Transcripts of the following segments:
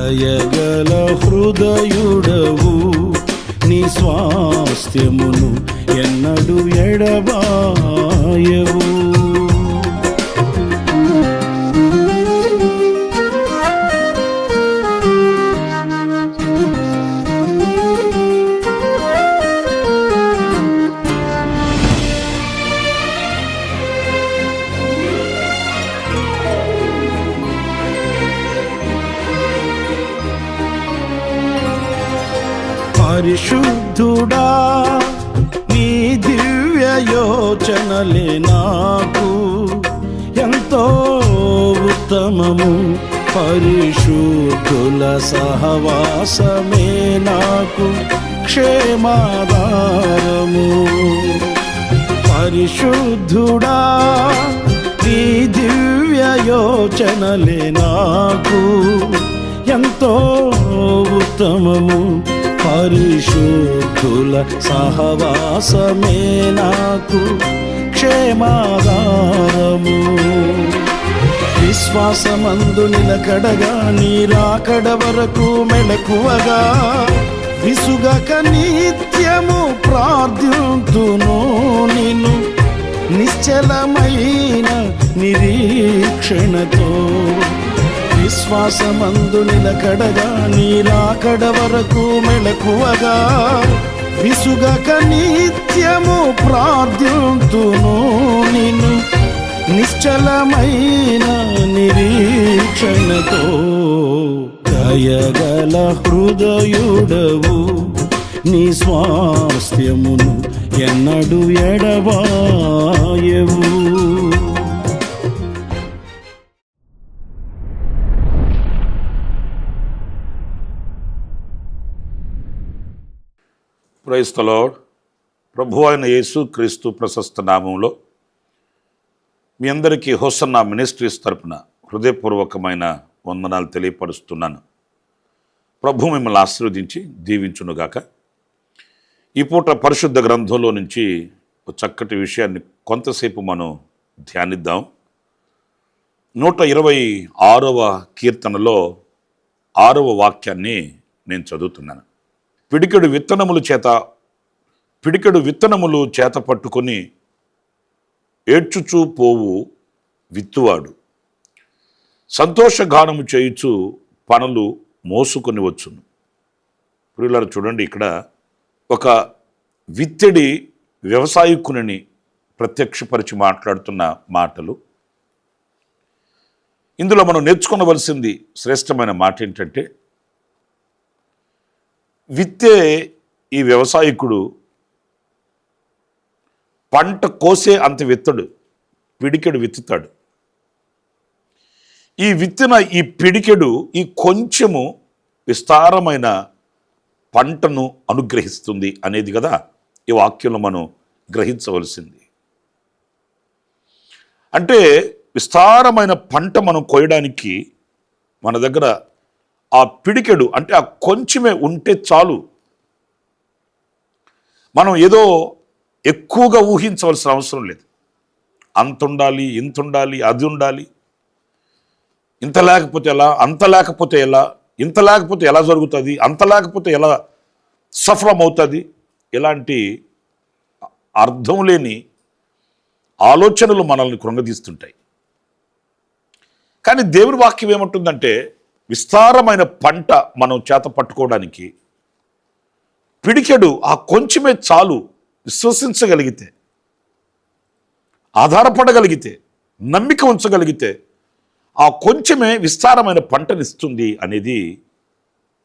దయగల హృదయుడవు, నీ స్వాస్థ్యమును ఎన్నడు ఎడబాయవు. పరిశుద్ధుడా, నీ దివ్య యోచనలే నాకు ఎంతో ఉత్తమము. పరిశుద్ధుల సహవాసమే నాకు క్షేమాధారము. పరిశుద్ధుడా, నీ దివ్య యోచనలే నాకు ఎంతో ఉత్తమము. పరిశుద్ధుల సహవాసమే నాకు క్షేమాధారము. విశ్వాసమందు నిలకడగా, నీ రాకడ వరకు మెలకువగా, విసుగక నిత్యము ప్రార్థింతును నిన్ను నిశ్చలమైన నిరీక్షణతో. విశ్వాసమందు నిలకడగా, నీ రాకడ వరకు మెలకువగా, విసుగక నిత్యము ప్రార్థింతును నిన్ను నిశ్చలమైన నిరీక్షణతో. దయగల హృదయుడవు, నీ స్వాస్థ్యమును ఎన్నడు ఎడబాయవు. Praise the Lord. ప్రభు అయిన యేసు క్రీస్తు ప్రశస్త నామంలో మీ అందరికీ హోసన్నా మినిస్ట్రీస్ తరపున హృదయపూర్వకమైన వందనాలు తెలియపరుస్తున్నాను. ప్రభు మిమ్మల్ని ఆశీర్వదించి దీవించునుగాక. ఈ పూట పరిశుద్ధ గ్రంథంలో నుంచి ఒక చక్కటి విషయాన్ని కొంతసేపు మనం ధ్యానిద్దాం. 126వ కీర్తనలో 6వ వాక్యాన్ని నేను చదువుతున్నాను. పిడికెడు విత్తనములు చేత పట్టుకొని ఏడ్చుచూ పోవు విత్తువాడు సంతోషగానము చేయుచు పనులు మోసుకొని వచ్చును. ప్రియులారా, చూడండి, ఇక్కడ ఒక విత్తడి వ్యవసాయకుని ప్రత్యక్షపరిచి మాట్లాడుతున్న మాటలు. ఇందులో మనం నేర్చుకోవలసింది శ్రేష్టమైన మాట ఏంటంటే, విత్తే ఈ వ్యవసాయకుడు పంట కోసే అంత విత్తడు, పిడికెడు విత్తుతాడు. ఈ విత్తిన ఈ పిడికెడు ఈ కొంచెము విస్తారమైన పంటను అనుగ్రహిస్తుంది అనేది కదా ఈ వాక్యంలో మనం గ్రహించవలసింది. అంటే విస్తారమైన పంట మనం కోయడానికి మన దగ్గర ఆ పిడికెడు అంటే ఆ కొంచెమే ఉంటే చాలు. మనం ఏదో ఎక్కువగా ఊహించవలసిన అవసరం లేదు. అంత ఉండాలి, ఇంత ఉండాలి, అది ఉండాలి, ఇంత లేకపోతే ఎలా, అంత లేకపోతే ఎలా, ఇంత లేకపోతే ఎలా జరుగుతుంది, అంత లేకపోతే ఎలా సఫలం అవుతుంది, ఇలాంటి అర్థం లేని ఆలోచనలు మనల్ని కృంగదీస్తుంటాయి. కానీ దేవుని వాక్యం ఏమంటుందంటే, విస్తారమైన పంట మనం చేత పట్టుకోవడానికి పిడికెడు ఆ కొంచెమే చాలు. విశ్వసించగలిగితే, ఆధారపడగలిగితే, నమ్మిక ఉంచగలిగితే ఆ కొంచెమే విస్తారమైన పంటనిస్తుంది అనేది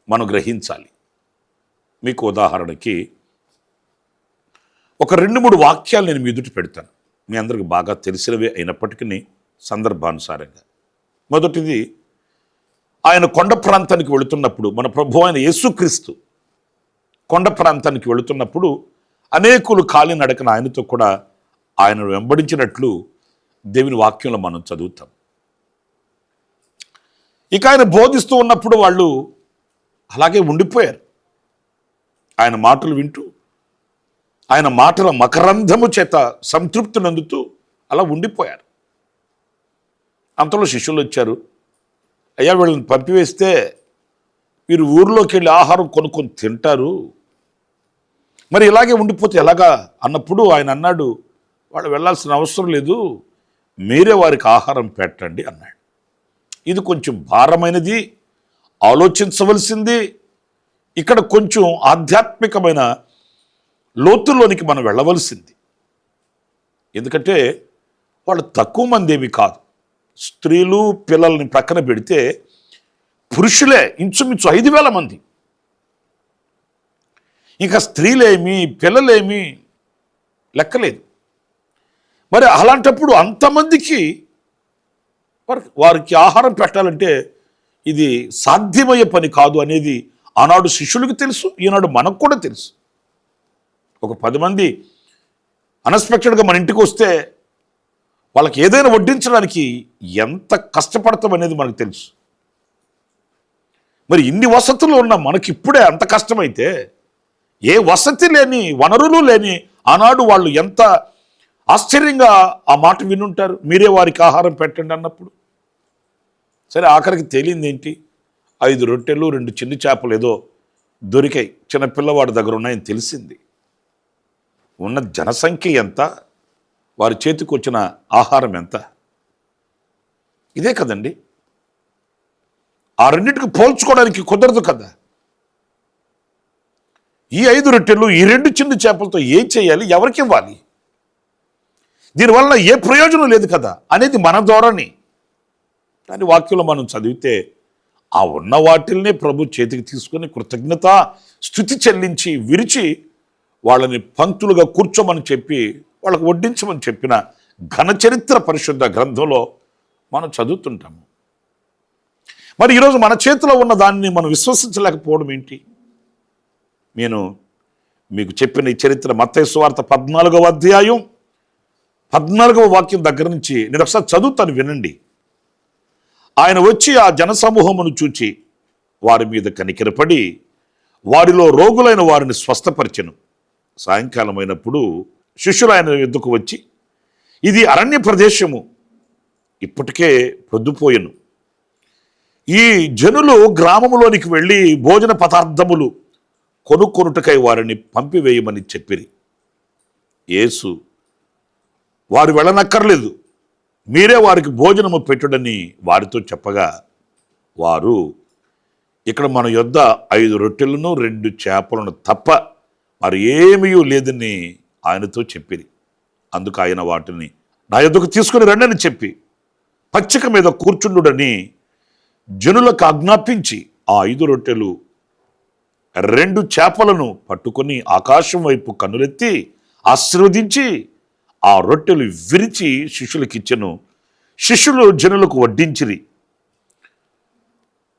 మనం గ్రహించాలి. మీకు ఉదాహరణకి ఒక 2-3 వాక్యాలు నేను మీ ఎదుట పెడతాను. మీ అందరికి బాగా తెలిసినవే అయినప్పటికీ సందర్భానుసారంగా. మొదటిది, ఆయన కొండ ప్రాంతానికి వెళుతున్నప్పుడు, మన ప్రభు అయిన యేసుక్రీస్తు కొండ ప్రాంతానికి వెళుతున్నప్పుడు అనేకులు కాలినడకన ఆయనతో కూడా ఆయనను వెంబడించినట్లు దేవుని వాక్యంలో మనం చదువుతాం. ఇక ఆయన బోధిస్తూ ఉన్నప్పుడు వాళ్ళు అలాగే ఉండిపోయారు. ఆయన మాటలు వింటూ, ఆయన మాటల మకరంధము చేత సంతృప్తి నందుతూ అలా ఉండిపోయారు. అంతలో శిష్యులు వచ్చారు. అయ్యా, వీళ్ళని పంపివేస్తే వీరు ఊర్లోకి వెళ్ళి ఆహారం కొనుక్కొని తింటారు, మరి ఇలాగే ఉండిపోతే ఎలాగా అన్నప్పుడు ఆయన అన్నాడు, వాళ్ళు వెళ్ళాల్సిన అవసరం లేదు, మీరే వారికి ఆహారం పెట్టండి అన్నాడు. ఇది కొంచెం భారమైనది, ఆలోచించవలసింది. ఇక్కడ కొంచెం ఆధ్యాత్మికమైన లోతుల్లోనికి మనం వెళ్ళవలసింది. ఎందుకంటే వాళ్ళు తక్కువ మంది ఏమి కాదు. స్త్రీలు పిల్లల్ని ప్రక్కన పెడితే పురుషులే ఇంచుమించు 5,000 మంది. ఇంకా స్త్రీలేమి పిల్లలేమి లెక్కలేదు. మరి అలాంటప్పుడు అంతమందికి వారికి ఆహారం పెట్టాలంటే ఇది సాధ్యమయ్యే పని కాదు అనేది ఆనాడు శిష్యులకు తెలుసు, ఈనాడు మనకు కూడా తెలుసు. ఒక 10 మంది అన్ఎక్స్పెక్టెడ్గా మన ఇంటికి వస్తే వాళ్ళకి ఏదైనా వడ్డించడానికి ఎంత కష్టపడతాం అనేది మనకు తెలుసు. మరి ఇన్ని వసతులు ఉన్న మనకి ఇప్పుడే అంత కష్టమైతే ఏ వసతి లేని, వనరులు లేని ఆనాడు వాళ్ళు ఎంత ఆశ్చర్యంగా ఆ మాట వినుంటారు, మీరే వారికి ఆహారం పెట్టండి అన్నప్పుడు. సరే, ఆఖరికి తేలింది ఏంటి? 5 రొట్టెలు 2 చిన్ని చేపలు ఏదో దొరికాయి, చిన్న పిల్లవాడి దగ్గర ఉన్నాయని తెలిసింది. ఉన్న జనసంఖ్య ఎంత, వారి చేతికి వచ్చిన ఆహారం ఎంత? ఇదే కదండి. ఆ రెండింటికి పోల్చుకోవడానికి కుదరదు కదా. ఈ 5 రొట్టెలు ఈ 2 చిన్ని చేపలతో ఏం చేయాలి, ఎవరికి ఇవ్వాలి, దీనివల్ల ఏ ప్రయోజనం లేదు కదా అనేది మన ధోరణి. కానీ వాక్యంలో మనం చదివితే ఆ ఉన్న వాటిల్నే ప్రభు చేతికి తీసుకొని కృతజ్ఞత స్తుతి చెల్లించి విరిచి వాళ్ళని పంక్తులుగా కూర్చోమని చెప్పి వాళ్ళకు వడ్డించమని చెప్పిన ఘన చరిత్ర పరిశుద్ధ గ్రంథంలో మనం చదువుతుంటాము. మరి ఈరోజు మన చేతిలో ఉన్న దాన్ని మనం విశ్వసించలేకపోవడం ఏంటి? నేను మీకు చెప్పిన ఈ చరిత్ర మత్తయి సువార్త 14వ అధ్యాయం 14వ వాక్యం దగ్గర నుంచి నేను ఒకసారి చదువుతాను, వినండి. ఆయన వచ్చి ఆ జనసమూహమును చూచి వారి మీద కనికరపడి వారిలో రోగులైన వారిని స్వస్థపరిచెను. సాయంకాలం అయినప్పుడు శిష్యులు ఆయన ఎద్దుకు వచ్చి, ఇది అరణ్య ప్రదేశము, ఇప్పటికే పొద్దుపోయెను. ఈ జనులు గ్రామములోనికి వెళ్ళి భోజన పదార్థములు కొనుక్కొనుటకై వారిని పంపివేయమని చెప్పిరి. యేసు, వారు వెళ్ళనక్కర్లేదు, మీరే వారికి భోజనము పెట్టుడని వారితో చెప్పగా, వారు, ఇక్కడ మన యొద్ద 5 రొట్టెలను 2 చేపలను తప్ప మరి ఏమీ లేదని ఆయనతో చెప్పిరి. అందుకు ఆయన వాటిని నా యొద్దకు తీసుకుని రండని చెప్పి పచ్చిక మీద కూర్చుండుడని జనులకు ఆజ్ఞాపించి ఆ 5 రొట్టెలు 2 చేపలను పట్టుకొని ఆకాశం వైపు కన్నులెత్తి ఆశీర్వదించి ఆ రొట్టెలు విరిచి శిష్యులకు ఇచ్చెను. శిష్యులు జనులకు వడ్డించిరి.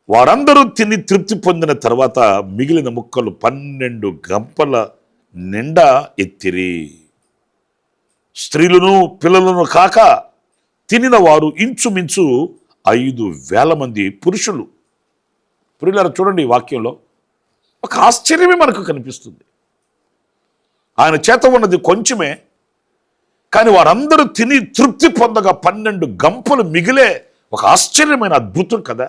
వారందరూ తిని తృప్తి పొందిన తర్వాత మిగిలిన ముక్కలు 12 గంపల నిండా ఎత్తిరి. స్త్రీలను పిల్లలను కాక తినిన వారు ఇంచుమించు 5,000 మంది పురుషులు. పురుషులారా, చూడండి, ఈ వాక్యంలో ఒక ఆశ్చర్యమే మనకు కనిపిస్తుంది. ఆయన చేత ఉన్నది కొంచెమే, కానీ వారందరూ తిని తృప్తి పొందగా 12 గంపలు మిగిలే ఒక ఆశ్చర్యమైన అద్భుతం కదా.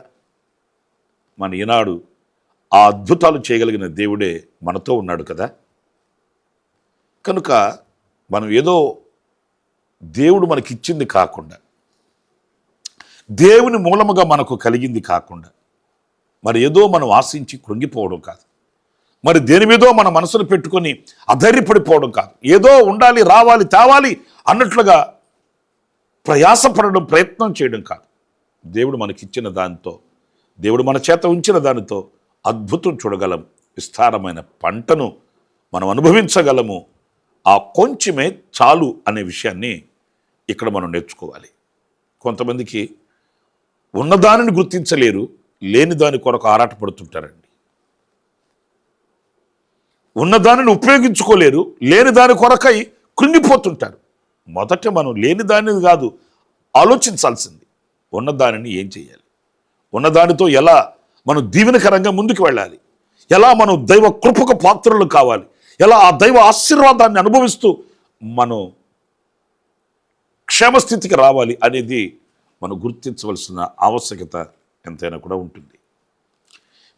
మన ఈనాడు ఆ అద్భుతాలు చేయగలిగిన దేవుడే మనతో ఉన్నాడు కదా. కనుక మనం ఏదో దేవుడు మనకిచ్చింది కాకుండా, దేవుని మూలముగా మనకు కలిగింది కాకుండా, మరి ఏదో మనం ఆశించి కృంగిపోవడం కాదు, మరి దేని మీదో మన మనసును పెట్టుకొని అధైర్యపడిపోవడం కాదు, ఏదో ఉండాలి, రావాలి, తేవాలి అన్నట్లుగా ప్రయాసపడడం, ప్రయత్నం చేయడం కాదు. దేవుడు మనకిచ్చిన దానితో, దేవుడు మన చేత ఉంచిన దానితో అద్భుతం చూడగలం, విస్తారమైన పంటను మనం అనుభవించగలము. ఆ కొంచెమే చాలు అనే విషయాన్ని ఇక్కడ మనం నేర్చుకోవాలి. కొంతమందికి ఉన్నదానిని గుర్తించలేరు, లేని దాని కొరకు ఆరాటపడుతుంటారండి. ఉన్నదానిని ఉపయోగించుకోలేరు, లేని దాని కొరకై కృంగిపోతుంటారు. మొదట మనం లేని దానిని కాదు ఆలోచించాల్సింది, ఉన్నదానిని ఏం చేయాలి, ఉన్నదానితో ఎలా మనం దీవెనకరంగా ముందుకు వెళ్ళాలి, ఎలా మనం దైవ కృపకు పాత్రలు కావాలి, ఎలా ఆ దైవ ఆశీర్వాదాన్ని అనుభవిస్తూ మనం క్షేమస్థితికి రావాలి అనేది మనం గుర్తించవలసిన ఆవశ్యకత ఎంతైనా కూడా ఉంటుంది.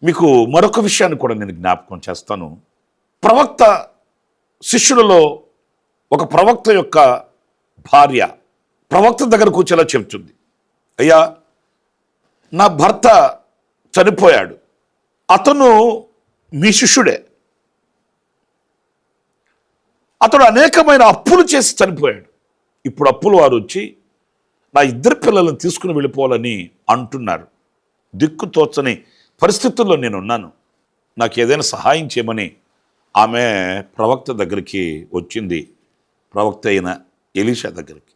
మీకు మరొక విషయాన్ని కూడా నేను జ్ఞాపకం చేస్తాను. ప్రవక్త శిష్యులలో ఒక ప్రవక్త యొక్క భార్య ప్రవక్త దగ్గర కూర్చోలా చెప్తుంది, అయ్యా నా భర్త చనిపోయాడు, అతను మీ శిష్యుడే, అతడు అనేకమైన అప్పులు చేసి చనిపోయాడు, ఇప్పుడు అప్పులు వారు వచ్చి నా 2 పిల్లలను తీసుకుని వెళ్ళిపోవాలని అంటున్నారు, దిక్కు తోచని పరిస్థితుల్లో నేనున్నాను, నాకు ఏదైనా సహాయం చేయమని ఆమె ప్రవక్త దగ్గరికి వచ్చింది, ప్రవక్త అయిన ఎలీషా దగ్గరికి.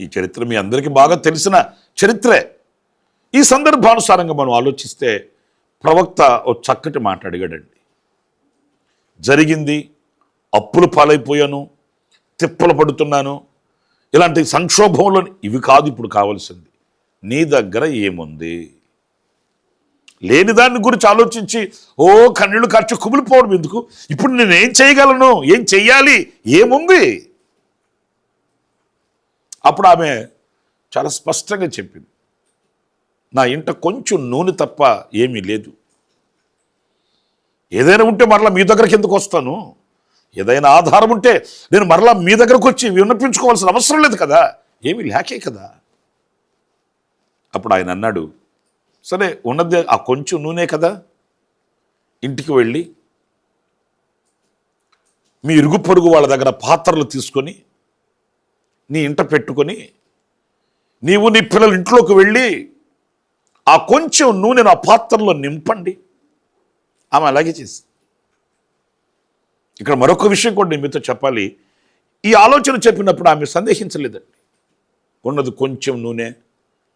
ఈ చరిత్ర మీ అందరికీ బాగా తెలిసిన చరిత్రే. ఈ సందర్భానుసారంగా మనం ఆలోచిస్తే ప్రవక్త ఓ చక్కటి మాట అడిగాడండి. జరిగింది, అప్పులు పాలైపోయాను, తిప్పలు పడుతున్నాను, ఇలాంటి సంక్షోభంలో ఇవి కాదు ఇప్పుడు కావాల్సింది, నీ దగ్గర ఏముంది? లేని దాని గురించి ఆలోచించి ఓ కన్నీళ్లు కార్చి కుమిలిపోవడం ఎందుకు? ఇప్పుడు నేను ఏం చేయగలను, ఏం చెయ్యాలి, ఏముంది? అప్పుడు ఆమె చాలా స్పష్టంగా చెప్పింది, నా ఇంట కొంచెం నూనె తప్ప ఏమీ లేదు, ఏదైనా ఉంటే మరలా మీ దగ్గరికి ఎందుకు వస్తాను? ఏదైనా ఆధారం ఉంటే నేను మరలా మీ దగ్గరకు వచ్చి విన్నపించుకోవాల్సిన అవసరం లేదు కదా, ఏమీ లేకే కదా. అప్పుడు ఆయన అన్నాడు, సరే ఉన్నది ఆ కొంచెం నూనె కదా, ఇంటికి వెళ్ళి మీ ఇరుగు పొరుగు వాళ్ళ దగ్గర పాత్రలు తీసుకొని నీ ఇంట పెట్టుకొని నీవు నీ పిల్లల ఇంట్లోకి వెళ్ళి ఆ కొంచెం నూనెను ఆ పాత్రలో నింపండి. ఆమె అలాగే చేసి, ఇక్కడ మరొక విషయం కూడా నేను మీతో చెప్పాలి. ఈ ఆలోచన చెప్పినప్పుడు ఆమె సందేహించలేదండి. ఉన్నది కొంచెం నూనె,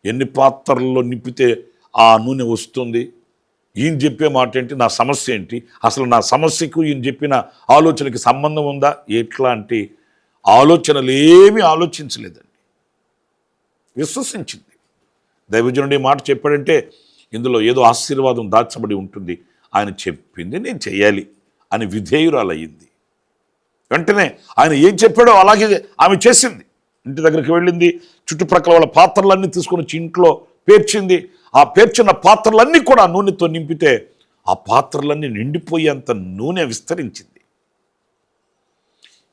ఎన్ని పాత్రల్లో నింపితే ఆ నూనె వస్తుంది, ఈయన చెప్పే మాట ఏంటి, నా సమస్య ఏంటి, అసలు నా సమస్యకు ఈయన చెప్పిన ఆలోచనకి సంబంధం ఉందా, ఎట్లాంటి ఆలోచనలు ఏమీ ఆలోచించలేదండి, విశ్వసించింది. దైవజనుడు ఈ మాట చెప్పాడంటే ఇందులో ఏదో ఆశీర్వాదం దాచబడి ఉంటుంది, ఆయన చెప్పింది నేను చెయ్యాలి అని విధేయురాలయ్యింది. వెంటనే ఆయన ఏం చెప్పాడో అలాగే ఆమె చేసింది. ఇంటి దగ్గరికి వెళ్ళింది, చుట్టుప్రక్కల వాళ్ళ పాత్రలన్నీ తీసుకొని వచ్చి ఇంట్లో పేర్చింది. ఆ పేర్చిన పాత్రలన్నీ కూడా నూనెతో నింపితే ఆ పాత్రలన్నీ నిండిపోయేంత నూనె విస్తరించింది.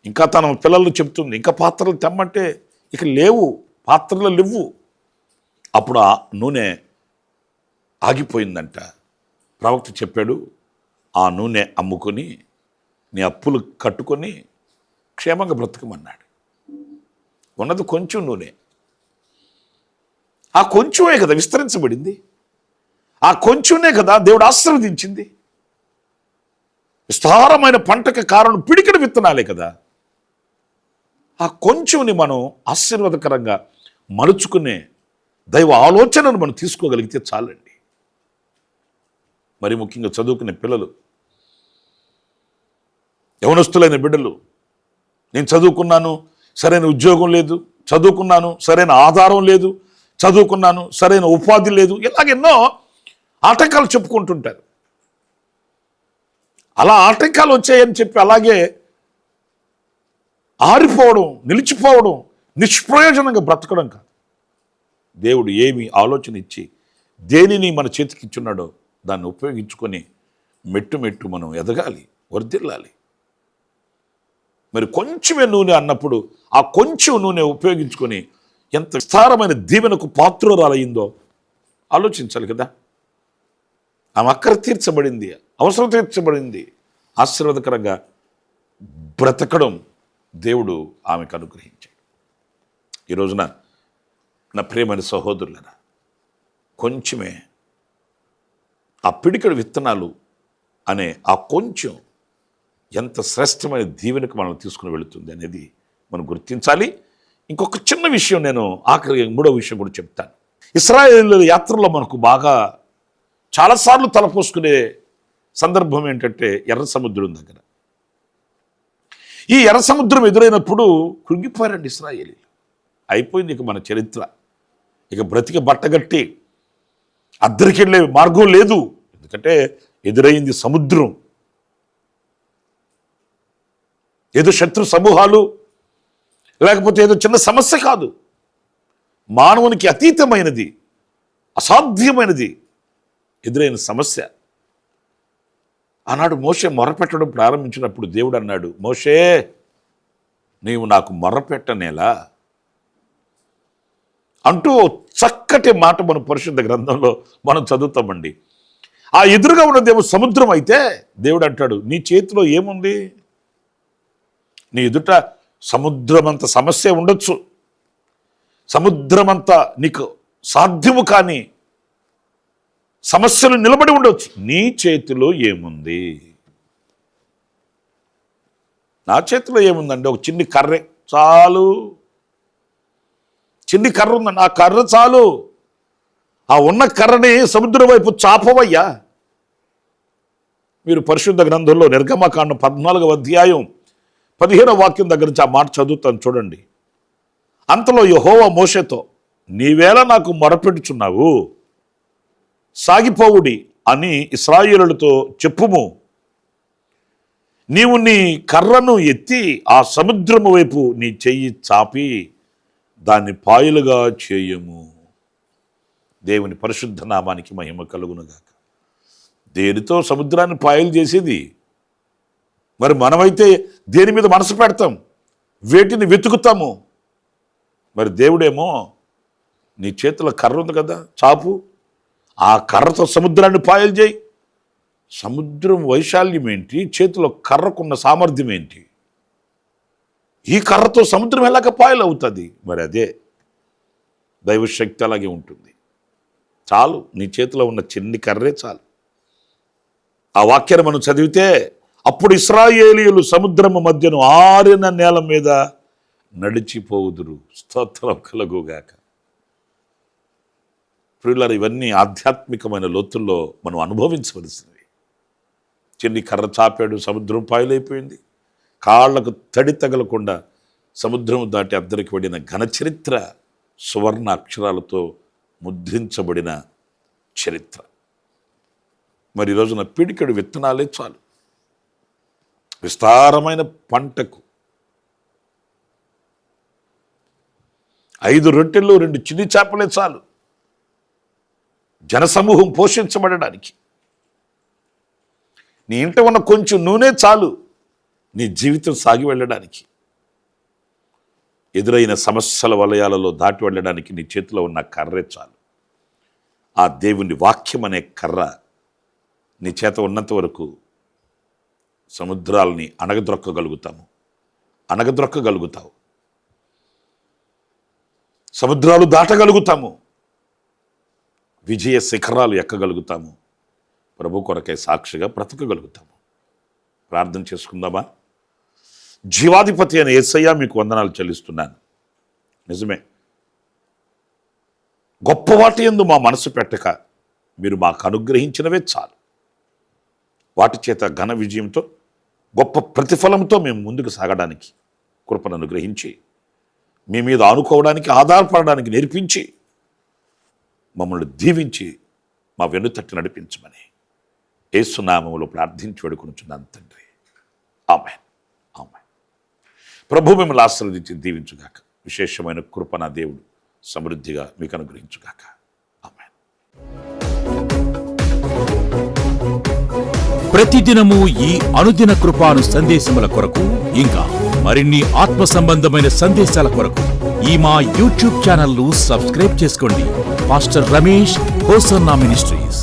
ఇంకా తన పిల్లలు చెప్తుంది, ఇంకా పాత్రలు తెమ్మంటే ఇక లేవు, పాత్రలు లేవు. అప్పుడు ఆ నూనె ఆగిపోయిందంట. ప్రవక్త చెప్పాడు, ఆ నూనె అమ్ముకొని నీ అప్పులు కట్టుకొని క్షేమంగా బ్రతకమన్నాడు. ఉన్నది కొంచెం నూనె, ఆ కొంచెమే కదా విస్తరించబడింది, ఆ కొంచెమే కదా దేవుడు ఆశీర్వదించింది. విస్తారమైన పంటకి కారణం పిడికిడి విత్తనాలే కదా. ఆ కొంచెంని మనం ఆశీర్వాదకరంగా మలుచుకునే దైవ ఆలోచనను మనం తీసుకోగలిగితే చాలండి. మరి ముఖ్యంగా చదువుకునే పిల్లలు, యవనస్తులైన బిడ్డలు, నేను చదువుకున్నాను సరైన ఉద్యోగం లేదు, చదువుకున్నాను సరైన ఆధారం లేదు, చదువుకున్నాను సరైన ఉపాధి లేదు, ఇలాగెన్నో ఆటంకాలు చెప్పుకుంటుంటారు. అలా ఆటంకాలు వచ్చాయని చెప్పి అలాగే ఆరిపోవడం, నిలిచిపోవడం, నిష్ప్రయోజనంగా బ్రతకడం కాదు. దేవుడు ఏమి ఆలోచన ఇచ్చి దేనిని మన చేతికి ఇచ్చున్నాడో దాన్ని ఉపయోగించుకొని మెట్టు మెట్టు మనం ఎదగాలి, వర్ధిల్లాలి. మరి కొంచెమే నూనె అన్నప్పుడు ఆ కొంచెం నూనె ఉపయోగించుకొని ఎంత విస్తారమైన దీవెనకు పాత్రురాలయ్యిందో ఆలోచించాలి కదా. ఆమె అక్కర తీర్చబడింది, అవసరం తీర్చబడింది, ఆశీర్వాదకరంగా బ్రతకడం దేవుడు ఆమెకు అనుగ్రహించాడు. ఈ రోజున నా ప్రియమైన సహోదరులరా, కొంచెమే ఆ పిడికెడు విత్తనాలు అనే ఆ కొంచెం ఎంత శ్రేష్టమైన దీవెనకు మనం తీసుకుని వెళుతుంది అనేది మనం గుర్తించాలి. ఇంకొక చిన్న విషయం నేను ఆఖరి 3వ విషయం కూడా చెప్తాను. ఇశ్రాయేలు యాత్రలో మనకు బాగా చాలాసార్లు తలపోసుకునే సందర్భం ఏంటంటే ఎర్ర సముద్రం దగ్గర. ఈ ఎర్ర సముద్రం ఎదురైనప్పుడు కృంగిపోయారండి ఇశ్రాయేలీలు. అయిపోయింది ఇక మన చరిత్ర, ఇక బ్రతికి బట్టగట్టి అద్దరికెళ్ళే మార్గం లేదు. ఎందుకంటే ఎదురైంది సముద్రం, ఏదో శత్రు సమూహాలు లేకపోతే ఏదో చిన్న సమస్య కాదు, మానవునికి అతీతమైనది, అసాధ్యమైనది ఎదురైన సమస్య. ఆనాడు మోషే మొరపెట్టడం ప్రారంభించినప్పుడు దేవుడు అన్నాడు, మోషే నీవు నాకు మొరపెట్టనేలా అంటూ చక్కటి మాట మన పరిశుద్ధ గ్రంథంలో మనం చదువుతామండి. ఆ ఎదురుగా ఉన్న దేవుడు సముద్రం అయితే దేవుడు అంటాడు, నీ చేతిలో ఏముంది? నీ ఎదుట సముద్రమంత సమస్య ఉండొచ్చు, సముద్రమంతా నీకు సాధ్యము కాని సమస్యలు నిలబడి ఉండొచ్చు, నీ చేతిలో ఏముంది? నా చేతిలో ఏముందండి? ఒక చిన్ని కర్రే చాలు. చిన్ని కర్ర ఉందండి, ఆ కర్ర చాలు. ఆ ఉన్న కర్రని సముద్రం వైపు చాపవయ్యా. మీరు పరిశుద్ధ గ్రంథంలో నిర్గమకాండం 14వ అధ్యాయం 15వ వాక్యం దగ్గర నుంచి ఆ మాట చదువుతాను చూడండి. అంతలో యెహోవా మోషేతో, నీవేళ నాకు మొరపెట్టుచున్నావు, సాగిపోవుడి అని ఇశ్రాయేలులతో చెప్పుము. నీవు నీ కర్రను ఎత్తి ఆ సముద్రము వైపు నీ చెయ్యి చాపి దాన్ని పాయలుగా చేయము. దేవుని పరిశుద్ధ నామానికి మహిమ కలుగునుగాక. దేనితో సముద్రాన్ని పాయలు చేసేది? మరి మనమైతే దేని మీద మనసు పెడతాం? వేటిని వెతుకుతాము? మరి దేవుడేమో నీ చేతిలో కర్ర ఉంది కదా, చాపు, ఆ కర్రతో సముద్రాన్ని పాయలు చేయి. సముద్రం వైశాల్యం ఏంటి? చేతిలో కర్రకున్న సామర్థ్యం ఏంటి? ఈ కర్రతో సముద్రం ఎలాగ పాయలు అవుతుంది? మరి అదే దైవశక్తి అలాగే ఉంటుంది. చాలు, నీ చేతిలో ఉన్న చిన్ని కర్రే చాలు. ఆ వాక్యాన్ని మనం చదివితే, అప్పుడు ఇశ్రాయేలీయులు సముద్రము మధ్యను ఆరిన నేల మీద నడిచిపోవుదురు. స్తోత్రం కలుగుగాక. ప్రియులారా, ఇవన్నీ ఆధ్యాత్మికమైన లోతుల్లో మనం అనుభవించవలసినవి. చిన్ని కర్ర చాపాడు, సముద్రం పాయలైపోయింది. కాళ్లకు తడి తగలకుండా సముద్రం దాటి అద్దరికి పడిన ఘనచరిత్ర, సువర్ణ అక్షరాలతో ముద్రించబడిన చరిత్ర. మరి ఈ రోజున పిడికెడు విత్తనాలే చాలు విస్తారమైన పంటకు. 5 రొట్టెలు 2 చిన్ని చేపలే చాలు జనసమూహం పోషించబడడానికి. నీ ఇంట ఉన్న కొంచెం నూనె చాలు నీ జీవితం సాగి వెళ్ళడానికి. ఎదురైన సమస్యల వలయాలలో దాటి వెళ్ళడానికి నీ చేతిలో ఉన్న కర్రే చాలు. ఆ దేవుని వాక్యం అనే కర్ర నీ చేత ఉన్నంత వరకు సముద్రాలని అణగద్రొక్కగలుగుతావు. సముద్రాలు దాటగలుగుతాము. విజయ శిఖరాలు ఎక్కగలుగుతాము. ప్రభు కొరకే సాక్షిగా బ్రతకగలుగుతాము. ప్రార్థన చేసుకుందామా? జీవాధిపతి అయిన యేసయ్య, మీకు వందనాలు చెల్లిస్తున్నాను. నిజమే, గొప్ప వాటి యందు మా మనసు పెట్టక మీరు మాకు అనుగ్రహించినవే చాలు. వాటి చేత ఘన విజయంతో, గొప్ప ప్రతిఫలంతో మేము ముందుకు సాగడానికి కృపను అనుగ్రహించి, మీ మీద ఆనుకోవడానికి, ఆధారపడడానికి నేర్పించి, మమ్మల్ని దీవించి మా వెన్నుతట్టి నడిపించమని యేసు నామములో ప్రార్థించి వేడుకొనుచున్నాను తండ్రి. ఆమేన్. ఆమేన్. ప్రభు మిమ్మల్ని ఆశీర్వదించి దీవించుగాక. విశేషమైన కృప నా దేవుడు సమృద్ధిగా మీకు అనుగ్రహించుగాక. ఆమేన్. ప్రతిదినము ఈ అనుదిన కృపాను సందేశముల కొరకు, ఇంకా మరిన్ని ఆత్మ సంబంధమైన సందేశాల కొరకు ఈ మా యూట్యూబ్ ఛానల్ ను సబ్స్క్రైబ్ చేసుకోండి. Pastor Ramesh hosanna ministries.